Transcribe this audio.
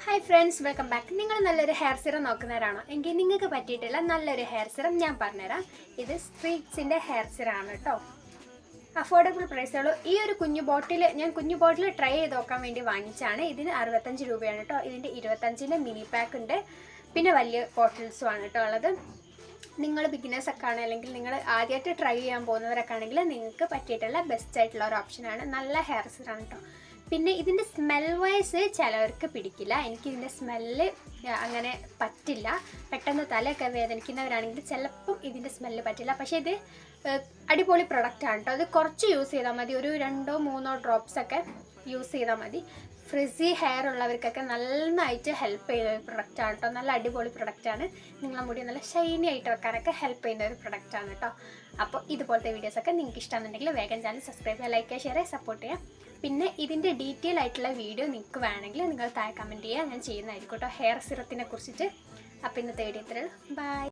Hi friends, welcome back. നിങ്ങൾ നല്ലൊരു hair serum നോക്കുന്നവരാണോ എങ്കിൽ നിങ്ങൾക്ക് പറ്റിയിട്ടുള്ള നല്ലൊരു ഹെയർ സിറം ഞാൻ പറഞ്ഞുതരാം. ഇത് സ്ട്രീറ്റ്സിൻ്റെ ഹെയർ സിറം ആണ് കേട്ടോ. അഫോർഡബിൾ പ്രൈസുള്ളൂ. ഈ ഒരു കുഞ്ഞു ബോട്ടിൽ ട്രൈ ചെയ്ത് നോക്കാൻ വേണ്ടി വാങ്ങിച്ചാണ്. ഇതിന് 65 രൂപയാണ് കേട്ടോ. ഇതിൻ്റെ 25ൻ്റെ മിനി പാക്ക് ഉണ്ട്, പിന്നെ വലിയ ബോട്ടിൽസും ആണ് കേട്ടോ ഉള്ളത്. നിങ്ങൾ ബിഗിനേഴ്സ് ഒക്കെ ആണ്, അല്ലെങ്കിൽ നിങ്ങൾ ആദ്യമായിട്ട് ട്രൈ ചെയ്യാൻ പോകുന്നവരൊക്കെ ആണെങ്കിൽ നിങ്ങൾക്ക് പറ്റിയിട്ടുള്ള ബെസ്റ്റ് ആയിട്ടുള്ള ഒരു ഓപ്ഷനാണ്. നല്ല ഹെയർ സിറം കേട്ടോ. പിന്നെ ഇതിൻ്റെ സ്മെൽ വൈസ് ചിലവർക്ക് പിടിക്കില്ല. എനിക്ക് ഇതിൻ്റെ സ്മെല്ല് അങ്ങനെ പറ്റില്ല. പെട്ടെന്ന് തലയൊക്കെ വേദനിക്കുന്നവരാണെങ്കിൽ ചിലപ്പം ഇതിൻ്റെ സ്മെല്ല് പറ്റില്ല. പക്ഷേ ഇത് അടിപൊളി പ്രൊഡക്റ്റാണ് കേട്ടോ. അത് കുറച്ച് യൂസ് ചെയ്താൽ മതി, ഒരു 2-3 ഡ്രോപ്സ് ഒക്കെ യൂസ് ചെയ്താൽ മതി. ഫ്രിസി ഹെയർ ഉള്ളവർക്കൊക്കെ നന്നായിട്ട് ഹെൽപ്പ് ചെയ്യുന്ന ഒരു പ്രൊഡക്റ്റാണ് കേട്ടോ. നല്ല അടിപൊളി പ്രൊഡക്റ്റാണ്. നിങ്ങളെ മുടി നല്ല ഷൈനി ആയിട്ട് വെക്കാനൊക്കെ ഹെൽപ്പ് ചെയ്യുന്ന ഒരു പ്രൊഡക്റ്റാണ് കേട്ടോ. അപ്പോൾ ഇതുപോലത്തെ വീഡിയോസൊക്കെ നിങ്ങൾക്ക് ഇഷ്ടമാണെന്നുണ്ടെങ്കിൽ വേഗം ചാനൽ സബ്സ്ക്രൈബ് ചെയ്യുക, ലൈക്ക് ചെയ്യുക, ഷെയർ ചെയ്യുക, സപ്പോർട്ട് ചെയ്യുക. പിന്നെ ഇതിൻ്റെ ഡീറ്റെയിൽ ആയിട്ടുള്ള വീഡിയോ നിങ്ങൾക്ക് വേണമെങ്കിൽ നിങ്ങൾ താഴെ കമൻറ്റ് ചെയ്യുക, ഞാൻ ചെയ്യുന്നതായിരിക്കും കേട്ടോ, ഹെയർ സിറത്തിനെ കുറിച്ചിട്ട്. അപ്പോൾ ഇന്നത്തെ വീഡിയോ ഇത്രയുള്ളൂ. ബൈ.